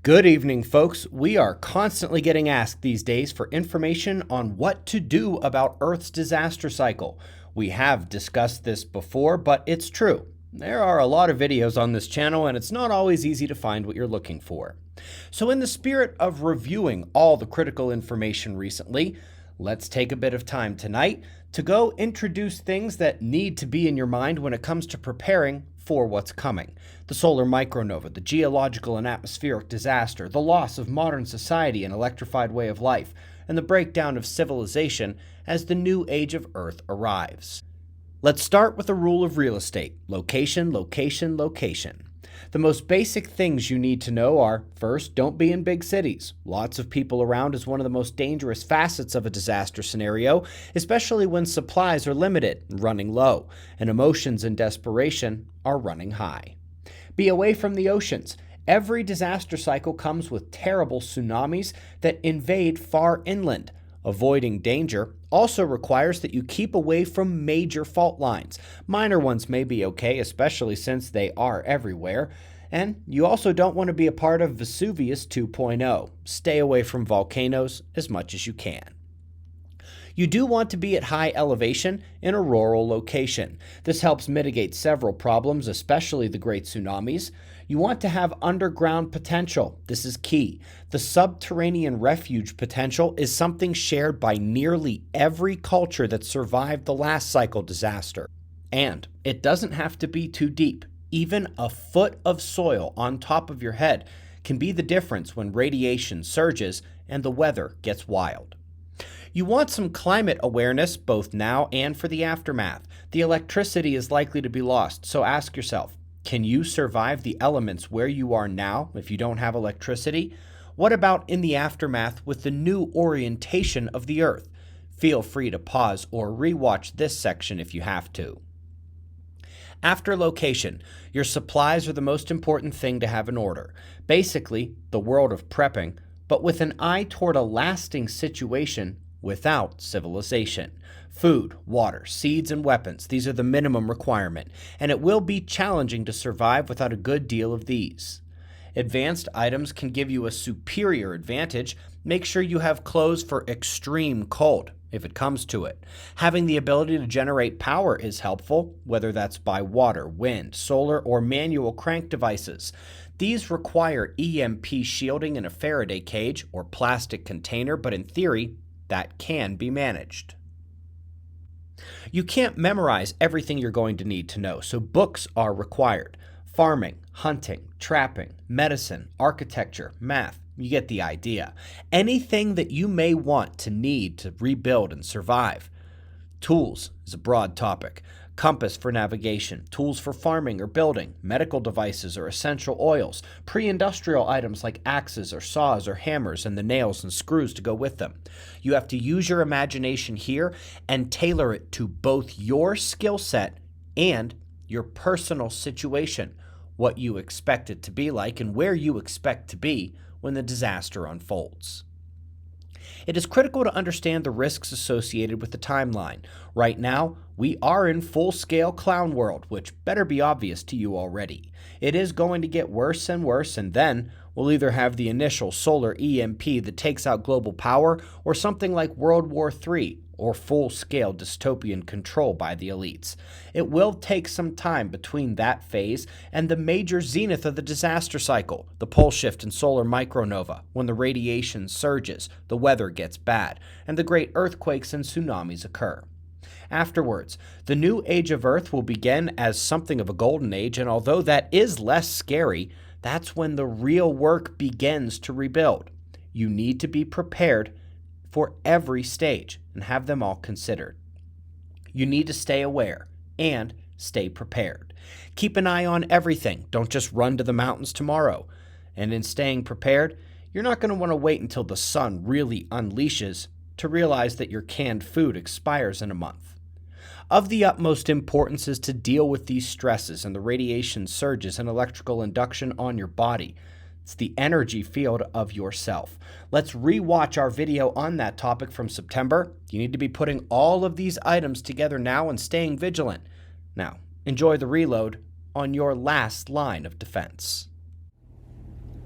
Good evening, folks. We are constantly getting asked these days for information on what to do about Earth's disaster cycle. We have discussed this before, but it's true. There are a lot of videos on this channel, and it's not always easy to find what you're looking for. So in the spirit of reviewing all the critical information recently, let's take a bit of time tonight to go introduce things that need to be in your mind when it comes to preparing for what's coming. The solar micronova, the geological and atmospheric disaster, the loss of modern society and electrified way of life, and the breakdown of civilization as the new age of Earth arrives. Let's start with the rule of real estate: location, location, location. The most basic things you need to know are, first, don't be in big cities. Lots of people around is one of the most dangerous facets of a disaster scenario, especially when supplies are limited, running low, and emotions and desperation are running high. Be away from the oceans. Every disaster cycle comes with terrible tsunamis that invade far inland. Avoiding danger also requires that you keep away from major fault lines. Minor ones may be okay, especially since they are everywhere. And you also don't want to be a part of Vesuvius 2.0. Stay away from volcanoes as much as you can. You do want to be at high elevation in a rural location. This helps mitigate several problems, especially the great tsunamis. You want to have underground potential. This is key. The subterranean refuge potential is something shared by nearly every culture that survived the last cycle disaster. And it doesn't have to be too deep. Even a foot of soil on top of your head can be the difference when radiation surges and the weather gets wild. You want some climate awareness both now and for the aftermath. The electricity is likely to be lost, so ask yourself, can you survive the elements where you are now if you don't have electricity? What about in the aftermath with the new orientation of the Earth? Feel free to pause or rewatch this section if you have to. After location, your supplies are the most important thing to have in order. Basically, the world of prepping, but with an eye toward a lasting situation without civilization. Food, water, seeds, and weapons, these are the minimum requirement, and it will be challenging to survive without a good deal of these. Advanced items can give you a superior advantage. Make sure you have clothes for extreme cold, if it comes to it. Having the ability to generate power is helpful, whether that's by water, wind, solar, or manual crank devices. These require EMP shielding in a Faraday cage or plastic container, but in theory, that can be managed. You can't memorize everything you're going to need to know, so books are required. Farming, hunting, trapping, medicine, architecture, math, you get the idea. Anything that you may want to need to rebuild and survive. Tools is a broad topic. Compass for navigation, tools for farming or building, medical devices or essential oils, pre-industrial items like axes or saws or hammers, and the nails and screws to go with them. You have to use your imagination here and tailor it to both your skill set and your personal situation, what you expect it to be like and where you expect to be when the disaster unfolds. It is critical to understand the risks associated with the timeline. Right now, we are in full-scale clown world, which better be obvious to you already. It is going to get worse and worse, and then we'll either have the initial solar EMP that takes out global power, or something like World War III, or full-scale dystopian control by the elites. It will take some time between that phase and the major zenith of the disaster cycle, the pole shift in solar micronova, when the radiation surges, the weather gets bad, and the great earthquakes and tsunamis occur. Afterwards, the new age of Earth will begin as something of a golden age, and although that is less scary, that's when the real work begins to rebuild. You need to be prepared for every stage and have them all considered. You need to stay aware and stay prepared. Keep an eye on everything. Don't just run to the mountains tomorrow. And in staying prepared, you're not going to want to wait until the sun really unleashes to realize that your canned food expires in a month. Of the utmost importance is to deal with these stresses and the radiation surges and electrical induction on your body. It's the energy field of yourself. Let's rewatch our video on that topic from September. You need to be putting all of these items together now and staying vigilant. Now, enjoy the reload on your last line of defense.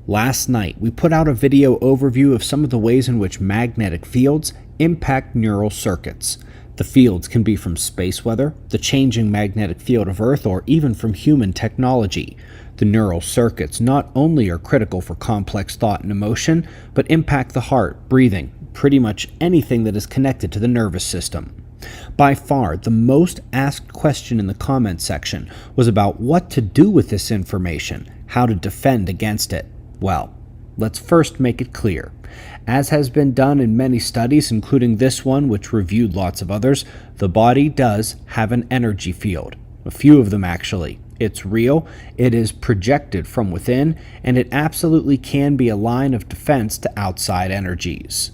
Last night, we put out a video overview of some of the ways in which magnetic fields impact neural circuits. The fields can be from space weather, the changing magnetic field of Earth, or even from human technology. The neural circuits not only are critical for complex thought and emotion, but impact the heart, breathing, pretty much anything that is connected to the nervous system. By far, the most asked question in the comments section was about what to do with this information, how to defend against it. Well, let's first make it clear. As has been done in many studies, including this one, which reviewed lots of others, the body does have an energy field. A few of them, actually. It's real, it is projected from within, and it absolutely can be a line of defense to outside energies.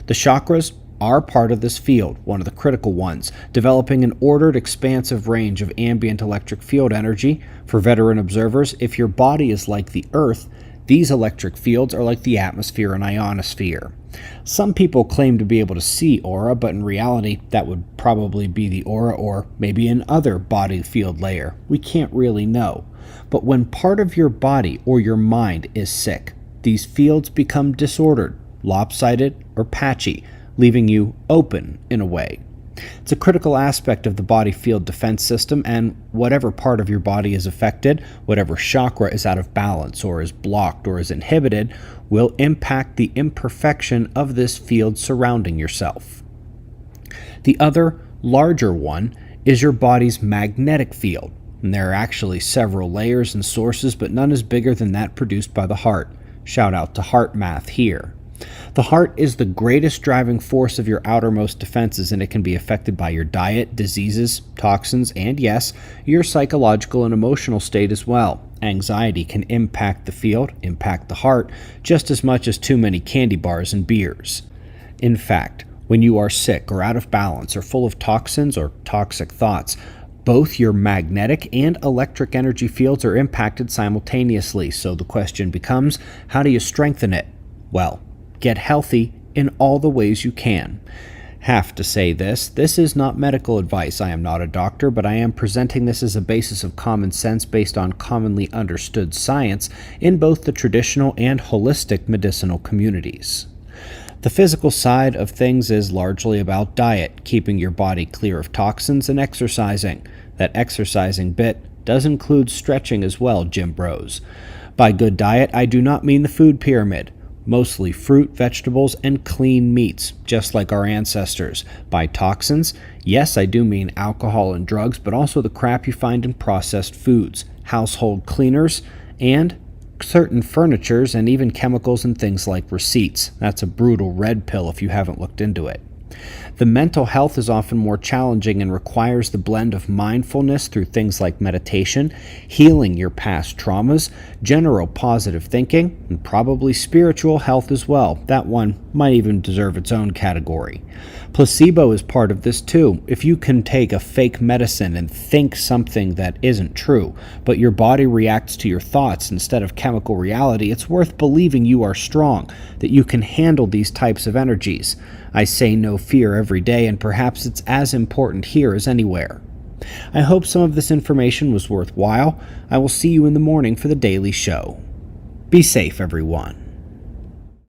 The chakras are part of this field, one of the critical ones, developing an ordered, expansive range of ambient electric field energy. For veteran observers, if your body is like the Earth, these electric fields are like the atmosphere and ionosphere. Some people claim to be able to see aura, but in reality, that would probably be the aura or maybe another body field layer. We can't really know. But when part of your body or your mind is sick, these fields become disordered, lopsided, or patchy, leaving you open in a way. It's a critical aspect of the body field defense system, and whatever part of your body is affected, whatever chakra is out of balance or is blocked or is inhibited, will impact the imperfection of this field surrounding yourself. The other, larger one is your body's magnetic field, and there are actually several layers and sources, but none is bigger than that produced by the heart. Shout out to HeartMath here. The heart is the greatest driving force of your outermost defenses, and it can be affected by your diet, diseases, toxins, and yes, your psychological and emotional state as well. Anxiety can impact the field, impact the heart, just as much as too many candy bars and beers. In fact, when you are sick or out of balance or full of toxins or toxic thoughts, both your magnetic and electric energy fields are impacted simultaneously, so the question becomes, how do you strengthen it? Well, get healthy in all the ways you can. Have to say this is not medical advice. I am not a doctor, but I am presenting this as a basis of common sense based on commonly understood science in both the traditional and holistic medicinal communities. The physical side of things is largely about diet, keeping your body clear of toxins, and exercising. That exercising bit does include stretching as well, gym bros. By good diet, I do not mean the food pyramid. Mostly fruit, vegetables, and clean meats, just like our ancestors. By toxins, yes, I do mean alcohol and drugs, but also the crap you find in processed foods, household cleaners, and certain furnitures, and even chemicals and things like receipts. That's a brutal red pill if you haven't looked into it. The mental health is often more challenging and requires the blend of mindfulness through things like meditation, healing your past traumas, general positive thinking, and probably spiritual health as well. That one might even deserve its own category. Placebo is part of this too. If you can take a fake medicine and think something that isn't true, but your body reacts to your thoughts instead of chemical reality, it's worth believing you are strong, that you can handle these types of energies. I say no fear every day, and perhaps it's as important here as anywhere. I hope some of this information was worthwhile. I will see you in the morning for the daily show. Be safe, everyone.